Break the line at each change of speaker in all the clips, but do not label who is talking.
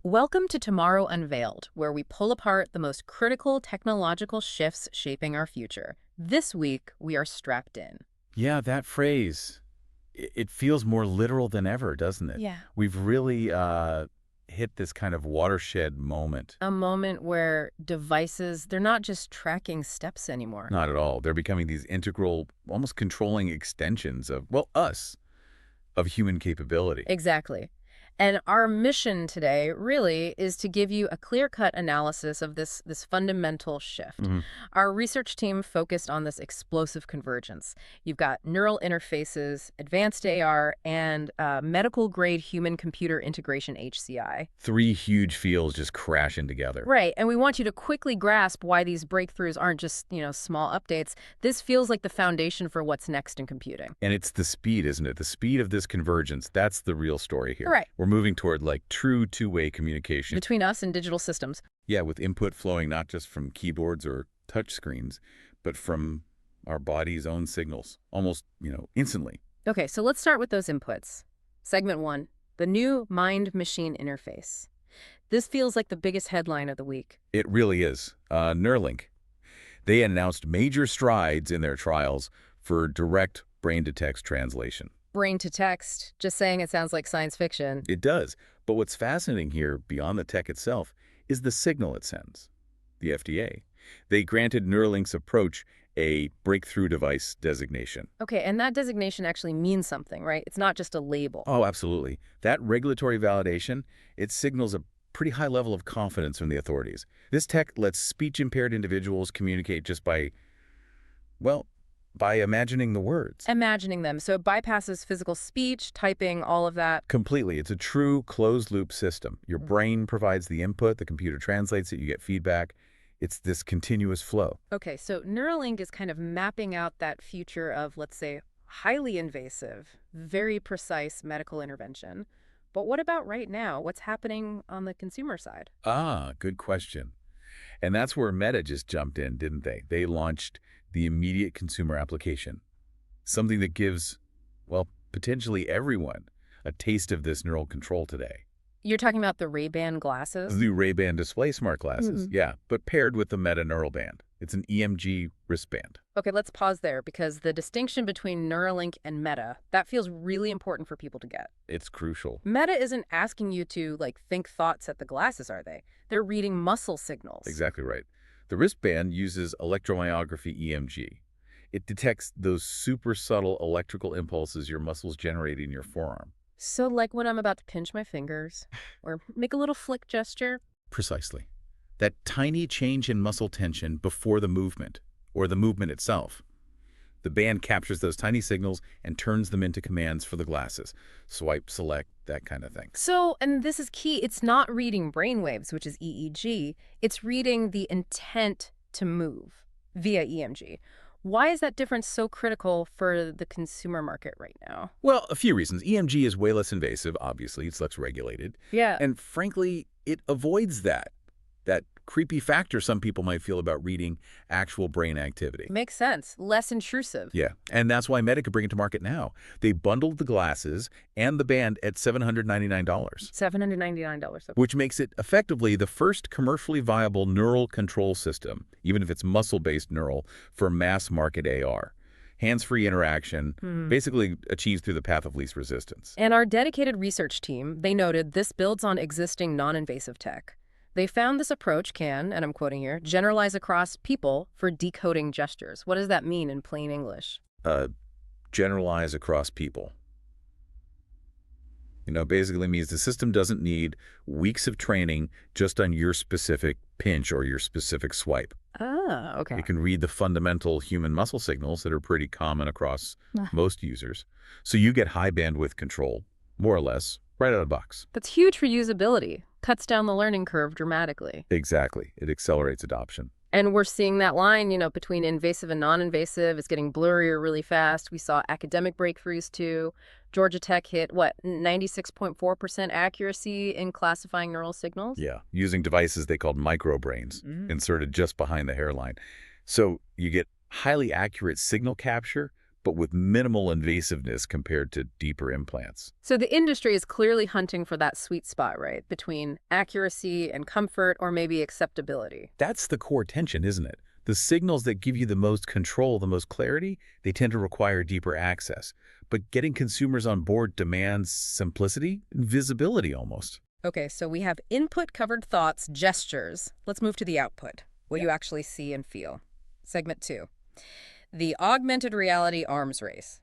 Welcome to Tomorrow Unveiled, where we pull apart the most critical technological shifts shaping our future. This week, we are strapped in.
Yeah, that phrase, it feels more literal than ever, doesn't it?
Yeah.
We've really hit this kind of watershed moment.
A moment where devices, they're not just tracking steps anymore.
Not at all. They're becoming these integral, almost controlling extensions of, well, us, of human capability.
Exactly. And our mission today really is to give you a clear-cut analysis of this fundamental shift.
Mhm.
Our research team focused on this explosive convergence. You've got neural interfaces, advanced AR, and medical-grade human-computer integration HCI.
Three huge fields just crashing together.
Right, and we want you to quickly grasp why these breakthroughs aren't just, small updates. This feels like the foundation for what's next in computing.
And it's the speed, isn't it? The speed of this convergence, that's the real story here.
Right.
We're moving toward like true two-way communication.
Between us and digital systems.
Yeah, with input flowing not just from keyboards or touch screens, but from our body's own signals, almost, instantly.
Okay, so let's start with those inputs. Segment 1, the new mind-machine interface. This feels like the biggest headline of the week.
It really is. Neuralink. They announced major strides in their trials for direct brain-to-text translation.
Brain to text, just saying it sounds like science fiction.
It does. But what's fascinating here, beyond the tech itself, is the signal it sends. The FDA. They granted Neuralink's approach a breakthrough device designation.
Okay, and that designation actually means something, right? It's not just a label.
Oh, absolutely. That regulatory validation, it signals a pretty high level of confidence from the authorities. This tech lets speech-impaired individuals communicate just by imagining the words.
Imagining them. So it bypasses physical speech, typing, all of that.
Completely. It's a true closed-loop system. Your brain provides the input, the computer translates it, you get feedback. It's this continuous flow.
Okay, so Neuralink is kind of mapping out that future of, let's say, highly invasive, very precise medical intervention. But what about right now? What's happening on the consumer side?
Ah, good question. And that's where Meta just jumped in, didn't they? They launched the immediate consumer application, something that gives, potentially everyone a taste of this neural control today.
You're talking about the Ray-Ban glasses?
The Ray-Ban display smart glasses, yeah, but paired with the Meta Neural Band. It's an EMG wristband.
Okay, let's pause there because the distinction between Neuralink and Meta, that feels really important for people to get.
It's crucial.
Meta isn't asking you to, think thoughts at the glasses, are they? They're reading muscle signals.
Exactly right. The wristband uses electromyography EMG. It detects those super subtle electrical impulses your muscles generate in your forearm.
So like when I'm about to pinch my fingers or make a little flick gesture?
Precisely. That tiny change in muscle tension before the movement, or the movement itself. The band captures those tiny signals and turns them into commands for the glasses. Swipe, select, that kind of thing.
So, and this is key, it's not reading brainwaves, which is EEG. It's reading the intent to move via EMG. Why is that difference so critical for the consumer market right now?
Well, a few reasons. EMG is way less invasive, obviously. It's less regulated.
Yeah.
And frankly, it avoids that creepy factor some people might feel about reading actual brain activity.
Makes sense. Less intrusive.
Yeah, and that's why Meta could bring it to market now. They bundled the glasses and the band at $799.
$799. Okay.
Which makes it effectively the first commercially viable neural control system, even if it's muscle-based neural, for mass market AR. Hands-free interaction, basically achieved through the path of least resistance.
And our dedicated research team, they noted this builds on existing non-invasive tech. They found this approach can, and I'm quoting here, generalize across people for decoding gestures. What does that mean in plain English?
Generalize across people. Basically means the system doesn't need weeks of training just on your specific pinch or your specific swipe.
Ah, okay.
It can read the fundamental human muscle signals that are pretty common across most users. So you get high bandwidth control, more or less, right out of the box.
That's huge for usability. Cuts down the learning curve dramatically.
Exactly. It accelerates adoption.
And we're seeing that line, between invasive and non-invasive. It's getting blurrier really fast. We saw academic breakthroughs too. Georgia Tech hit, 96.4% accuracy in classifying neural signals?
Yeah, using devices they called microbrains, inserted just behind the hairline. So you get highly accurate signal capture, but with minimal invasiveness compared to deeper implants.
So the industry is clearly hunting for that sweet spot, right? Between accuracy and comfort, or maybe acceptability.
That's the core tension, isn't it? The signals that give you the most control, the most clarity, they tend to require deeper access. But getting consumers on board demands simplicity and visibility almost.
Okay, so we have input covered thoughts, gestures. Let's move to the output, what you actually see and feel. Segment 2. The augmented reality arms race.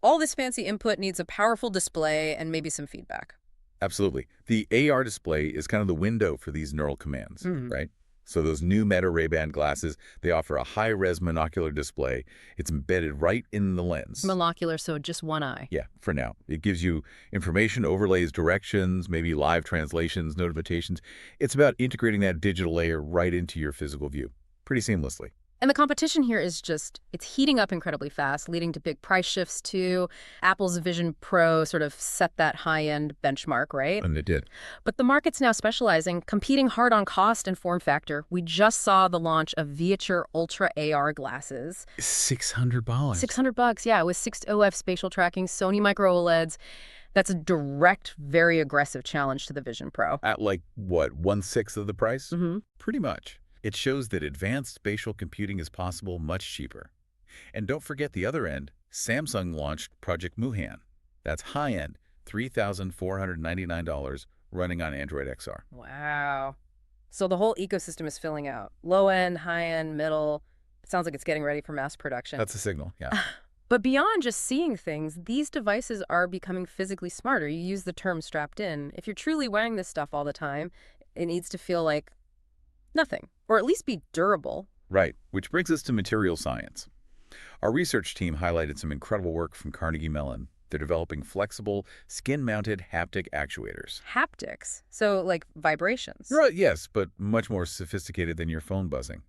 All this fancy input needs a powerful display and maybe some feedback.
Absolutely. The AR display is kind of the window for these neural commands, right? So those new Meta Ray-Ban glasses, they offer a high-res monocular display. It's embedded right in the lens.
Monocular, so just one eye.
Yeah, for now. It gives you information, overlays, directions, maybe live translations, notifications. It's about integrating that digital layer right into your physical view, pretty seamlessly.
And the competition here is just, it's heating up incredibly fast, leading to big price shifts too. Apple's Vision Pro sort of set that high-end benchmark, right?
And it did.
But the market's now specializing, competing hard on cost and form factor. We just saw the launch of Viature Ultra AR glasses.
$600.
$600, yeah, with 6OF spatial tracking, Sony micro OLEDs. That's a direct, very aggressive challenge to the Vision Pro.
At like, what, 1/6 of the price?
Mm-hmm.
Pretty much. It shows that advanced spatial computing is possible much cheaper. And don't forget the other end, Samsung launched Project Muhan. That's high-end, $3,499 running on Android XR.
Wow. So the whole ecosystem is filling out. Low-end, high-end, middle. It sounds like it's getting ready for mass production.
That's a signal, yeah.
But beyond just seeing things, these devices are becoming physically smarter. You use the term strapped in. If you're truly wearing this stuff all the time, it needs to feel like nothing, or at least be durable.
Right, which brings us to material science. Our research team highlighted some incredible work from Carnegie Mellon. They're developing flexible, skin-mounted haptic actuators.
Haptics, so like vibrations.
Right, yes, but much more sophisticated than your phone buzzing.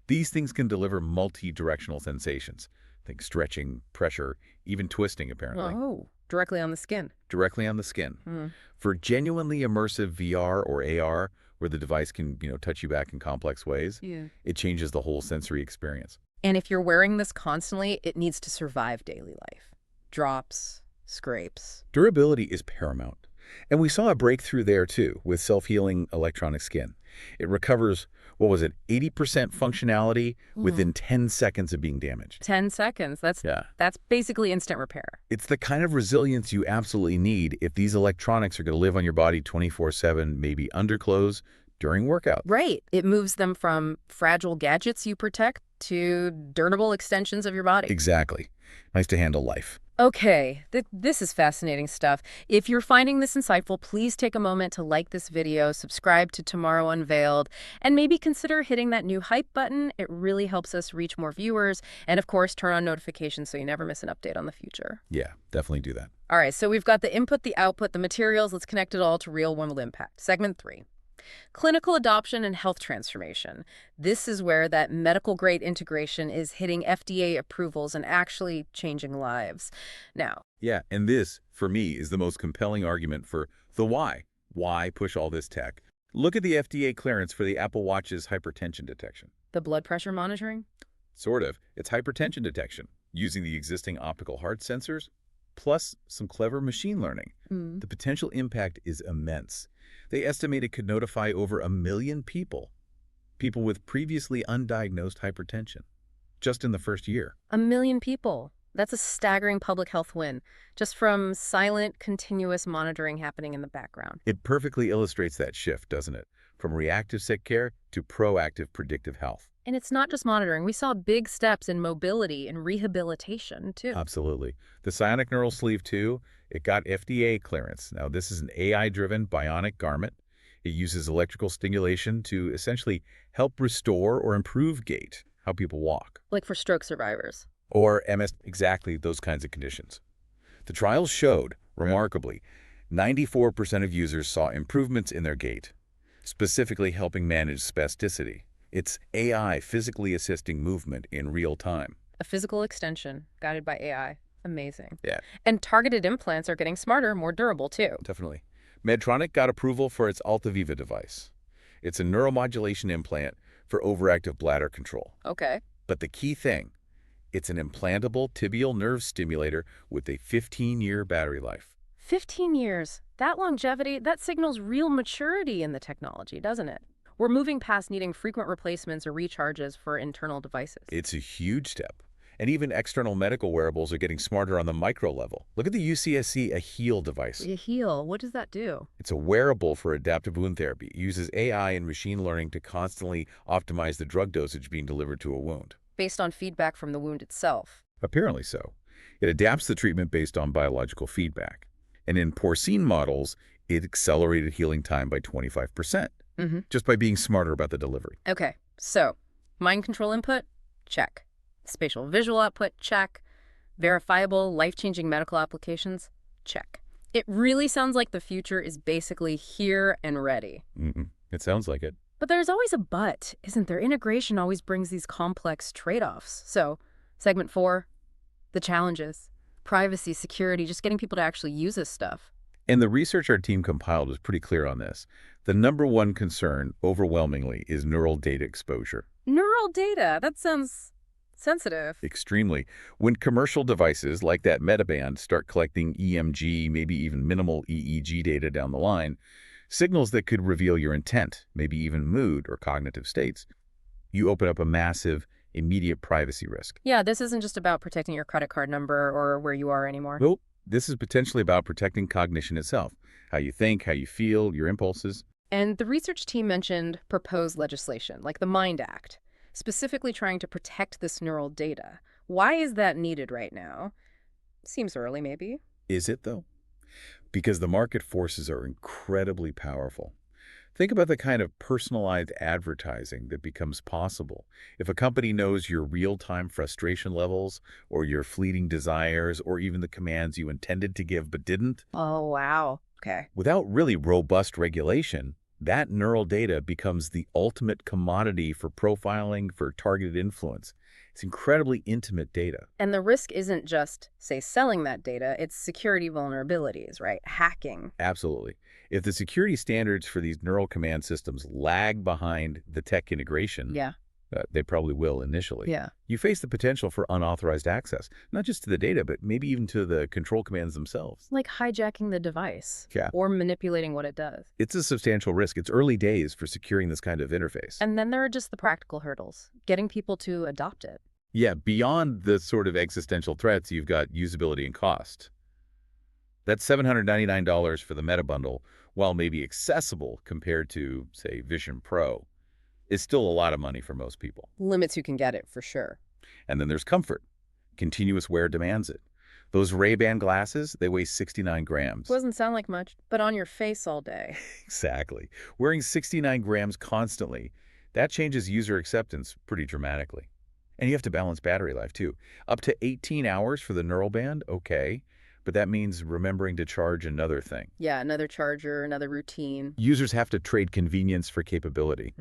These things can deliver multi-directional sensations. Think stretching, pressure, even twisting, apparently.
Oh, directly on the skin.
Directly on the skin. For genuinely immersive VR or AR, where the device can, touch you back in complex ways, it changes the whole sensory experience.
And if you're wearing this constantly, it needs to survive daily life. Drops, scrapes.
Durability is paramount. And we saw a breakthrough there, too, with self-healing electronic skin. It recovers, 80% functionality within 10 seconds of being damaged.
10 seconds. That's basically instant repair.
It's the kind of resilience you absolutely need if these electronics are going to live on your body 24/7, maybe under clothes, during workouts.
Right. It moves them from fragile gadgets you protect to durable extensions of your body.
Exactly. Nice to handle life.
Okay, this is fascinating stuff. If you're finding this insightful, please take a moment to like this video, subscribe to Tomorrow Unveiled, and maybe consider hitting that new hype button. It really helps us reach more viewers. And of course, turn on notifications so you never miss an update on the future.
Yeah, definitely do that.
All right, so we've got the input, the output, the materials. Let's connect it all to real-world impact. Segment 3. Clinical adoption and health transformation. This is where that medical-grade integration is hitting FDA approvals and actually changing lives. Now.
Yeah, and this, for me, is the most compelling argument for the why. Why push all this tech? Look at the FDA clearance for the Apple Watch's hypertension detection.
The blood pressure monitoring?
Sort of. It's hypertension detection, using the existing optical heart sensors, plus some clever machine learning. The potential impact is immense. They estimate it could notify over 1 million people with previously undiagnosed hypertension, just in the first year.
1 million people. That's a staggering public health win, just from silent, continuous monitoring happening in the background.
It perfectly illustrates that shift, doesn't it? From reactive sick care to proactive predictive health.
And it's not just monitoring. We saw big steps in mobility and rehabilitation, too.
Absolutely. The Psionic Neural Sleeve, too, it got FDA clearance. Now, this is an AI-driven bionic garment. It uses electrical stimulation to essentially help restore or improve gait, how people walk.
Like for stroke survivors.
Or MS, exactly those kinds of conditions. The trials showed, remarkably, 94% of users saw improvements in their gait, specifically helping manage spasticity. It's AI physically assisting movement in real time.
A physical extension guided by AI. Amazing.
Yeah.
And targeted implants are getting smarter, more durable, too.
Definitely. Medtronic got approval for its AltaViva device. It's a neuromodulation implant for overactive bladder control.
Okay.
But the key thing, It's an implantable tibial nerve stimulator with a 15-year battery life.
15 years. That longevity, that signals real maturity in the technology, doesn't it? We're moving past needing frequent replacements or recharges for internal devices.
It's a huge step. And even external medical wearables are getting smarter on the micro level. Look at the UCSC AHEAL device.
A heal, what does that do?
It's a wearable for adaptive wound therapy. It uses AI and machine learning to constantly optimize the drug dosage being delivered to a wound.
Based on feedback from the wound itself.
Apparently so. It adapts the treatment based on biological feedback. And in porcine models, it accelerated healing time by 25%, just by being smarter about the delivery.
Okay, so mind control input, check. Spatial visual output, check. Verifiable, life-changing medical applications, check. It really sounds like the future is basically here and ready.
It sounds like it.
But there's always a but, isn't there? Integration always brings these complex trade-offs. So, segment 4, the challenges. Privacy, security, just getting people to actually use this stuff.
And the research our team compiled was pretty clear on this. The number one concern, overwhelmingly, is neural data exposure.
Neural data, that sounds sensitive.
Extremely. When commercial devices like that Metaband start collecting EMG, maybe even minimal EEG data down the line, signals that could reveal your intent, maybe even mood or cognitive states, you open up a massive, immediate privacy risk.
Yeah, this isn't just about protecting your credit card number or where you are anymore.
Nope. This is potentially about protecting cognition itself, how you think, how you feel, your impulses.
And the research team mentioned proposed legislation, like the MIND Act, specifically trying to protect this neural data. Why is that needed right now? Seems early, maybe.
Is it, though? Because the market forces are incredibly powerful. Think about the kind of personalized advertising that becomes possible. If a company knows your real-time frustration levels or your fleeting desires or even the commands you intended to give but didn't.
Oh, wow. Okay.
Without really robust regulation, that neural data becomes the ultimate commodity for profiling, for targeted influence. It's incredibly intimate data.
And the risk isn't just, say, selling that data, it's security vulnerabilities, right? Hacking.
Absolutely. If the security standards for these neural command systems lag behind the tech integration, they probably will initially. You face the potential for unauthorized access, not just to the data, but maybe even to the control commands themselves.
Like hijacking the device or manipulating what it does.
It's a substantial risk. It's early days for securing this kind of interface.
And then there are just the practical hurdles, getting people to adopt it.
Yeah, beyond the sort of existential threats, you've got usability and cost. That's $799 for the Meta bundle, while maybe accessible compared to, say, Vision Pro, is still a lot of money for most people.
Limits who can get it, for sure.
And then there's comfort. Continuous wear demands it. Those Ray-Ban glasses, they weigh 69 grams.
Doesn't sound like much, but on your face all day.
Exactly. Wearing 69 grams constantly, that changes user acceptance pretty dramatically. And you have to balance battery life, too. Up to 18 hours for the Neural Band, okay. But that means remembering to charge another thing.
Yeah, another charger, another routine.
Users have to trade convenience for capability.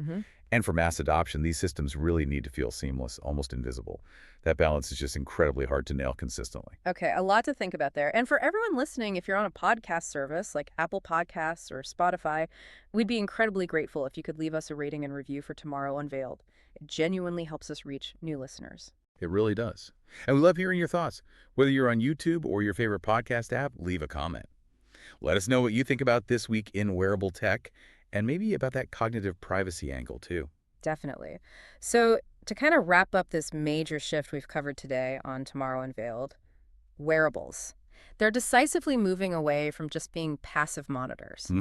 And for mass adoption, these systems really need to feel seamless, almost invisible. That balance is just incredibly hard to nail consistently.
Okay, a lot to think about there. And for everyone listening, if you're on a podcast service like Apple Podcasts or Spotify, we'd be incredibly grateful if you could leave us a rating and review for Tomorrow Unveiled. It genuinely helps us reach new listeners.
It really does. And we love hearing your thoughts. Whether you're on YouTube or your favorite podcast app, leave a comment. Let us know what you think about this week in wearable tech, and maybe about that cognitive privacy angle, too.
Definitely. So to kind of wrap up this major shift we've covered today on Tomorrow Unveiled, wearables. They're decisively moving away from just being passive monitors.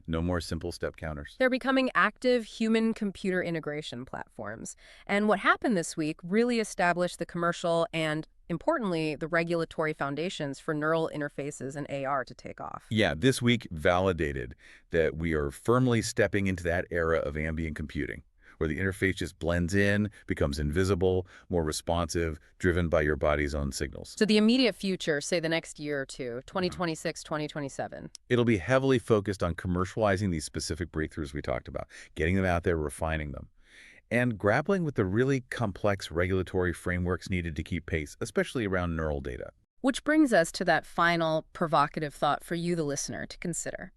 No more simple step counters.
They're becoming active human-computer integration platforms. And what happened this week really established the commercial and, importantly, the regulatory foundations for neural interfaces and AR to take off.
Yeah, this week validated that we are firmly stepping into that era of ambient computing, where the interface just blends in, becomes invisible, more responsive, driven by your body's own signals.
So the immediate future, say the next year or two, 2026, 2027.
It'll be heavily focused on commercializing these specific breakthroughs we talked about, getting them out there, refining them, and grappling with the really complex regulatory frameworks needed to keep pace, especially around neural data.
Which brings us to that final provocative thought for you, the listener, to consider.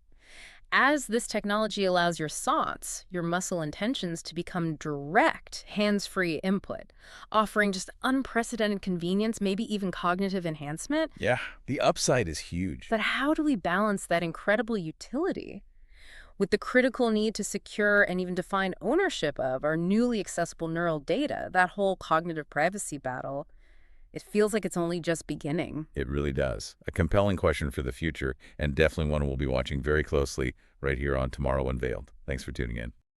as this technology allows your thoughts, your muscle intentions to become direct, hands-free input, offering just unprecedented convenience, maybe even cognitive enhancement.
Yeah, the upside is huge.
But how do we balance that incredible utility with the critical need to secure and even define ownership of our newly accessible neural data? That whole cognitive privacy battle, it feels like it's only just beginning.
It really does. A compelling question for the future, and definitely one we'll be watching very closely right here on Tomorrow Unveiled. Thanks for tuning in.